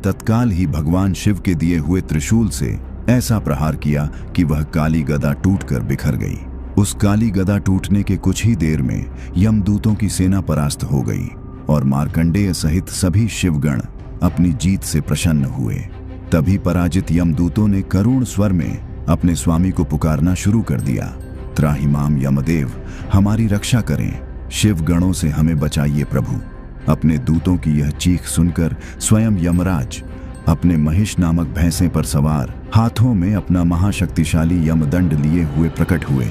तत्काल ही भगवान शिव के दिए हुए त्रिशूल से ऐसा प्रहार किया कि वह काली गदा टूटकर बिखर गई। उस काली गदा टूटने के कुछ ही देर में यमदूतों की सेना परास्त हो गई और मार्कंडेय सहित सभी शिवगण अपनी जीत से प्रसन्न हुए। तभी पराजित यमदूतों ने करुण स्वर में अपने स्वामी को पुकारना शुरू कर दिया, त्राहिमाम यमदेव, हमारी रक्षा करें, शिव गणों से हमें बचाइए प्रभु। अपने दूतों की यह चीख सुनकर स्वयं यमराज अपने महिष नामक भैंसे पर सवार हाथों में अपना महाशक्तिशाली यमदंड लिए हुए प्रकट हुए।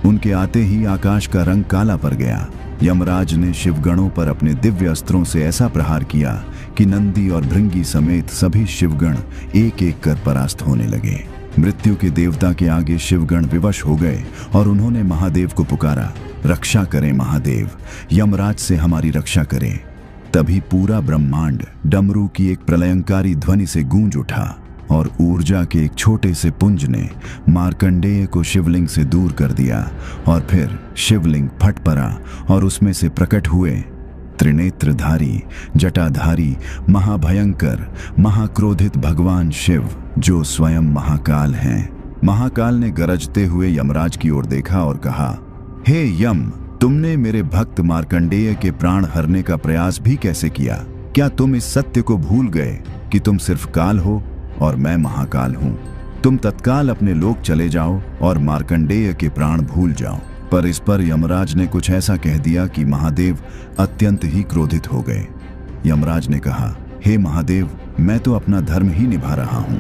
उनके आते ही आकाश का रंग काला पड़ गया। यमराज ने शिवगणों पर अपने दिव्य अस्त्रों से ऐसा प्रहार किया कि नंदी और भृंगी समेत सभी शिवगण एक एक कर परास्त होने लगे। मृत्यु के देवता के आगे शिवगण विवश हो गए और उन्होंने महादेव को पुकारा, रक्षा करें महादेव, यमराज से हमारी रक्षा करें। तभी पूरा ब्रह्मांड डमरू की एक प्रलयंकारी ध्वनि से गूंज उठा और ऊर्जा के एक छोटे से पुंज ने मार्कंडेय को शिवलिंग से दूर कर दिया और फिर शिवलिंग फट पड़ा और उसमें से प्रकट हुए त्रिनेत्रधारी, जटाधारी, महाभयंकर, महाक्रोधित भगवान शिव, जो स्वयं महाकाल हैं। महाकाल ने गरजते हुए यमराज की ओर देखा और कहा, हे यम, तुमने मेरे भक्त मार्कंडेय के प्राण हरने का प्रयास भी कैसे किया? क्या तुम इस सत्य को भूल गए कि तुम सिर्फ काल हो और मैं महाकाल हूं? तुम तत्काल अपने लोक चले जाओ और मार्कंडेय के प्राण भूल जाओ। पर इस पर यमराज ने कुछ ऐसा कह दिया कि महादेव अत्यंत ही क्रोधित हो गए। यमराज ने कहा, हे महादेव, मैं तो अपना धर्म ही निभा रहा हूं।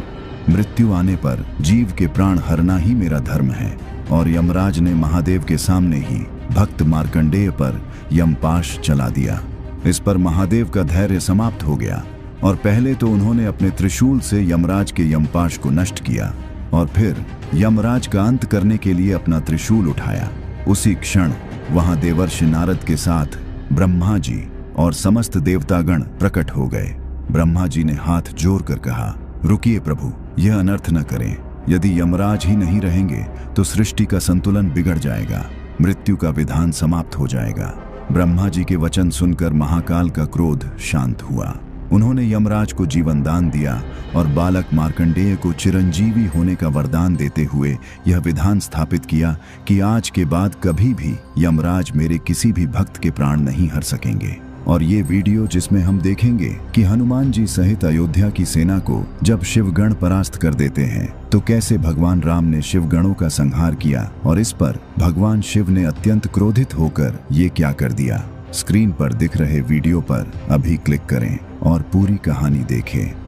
मृत्यु आने पर जीव के प्राण हरना ही मेरा धर्म है। और यमराज ने महादेव के सामने ही भक्त मार्कंडेय पर यमपाश चला दिया। इस पर महादेव का धैर्य समाप्त हो गया और पहले तो उन्होंने अपने त्रिशूल से यमराज के यमपाश को नष्ट किया और फिर यमराज का अंत करने के लिए अपना त्रिशूल उठाया। उसी क्षण वहां देवर्षि नारद के साथ ब्रह्मा जी और समस्त देवतागण प्रकट हो गए। ब्रह्मा जी ने हाथ जोड़कर कहा, रुकिए प्रभु, यह अनर्थ न करें। यदि यमराज ही नहीं रहेंगे तो सृष्टि का संतुलन बिगड़ जाएगा, मृत्यु का विधान समाप्त हो जाएगा। ब्रह्मा जी के वचन सुनकर महाकाल का क्रोध शांत हुआ। उन्होंने यमराज को जीवन दान दिया और बालक मार्कंडेय को चिरंजीवी होने का वरदान देते हुए यह विधान स्थापित किया कि आज के बाद कभी भी यमराज मेरे किसी भी भक्त के प्राण नहीं हर सकेंगे। और ये वीडियो जिसमें हम देखेंगे कि हनुमान जी सहित अयोध्या की सेना को जब शिवगण परास्त कर देते हैं तो कैसे भगवान राम ने शिवगणों का संहार किया और इस पर भगवान शिव ने अत्यंत क्रोधित होकर ये क्या कर दिया। स्क्रीन पर दिख रहे वीडियो पर अभी क्लिक करें और पूरी कहानी देखें।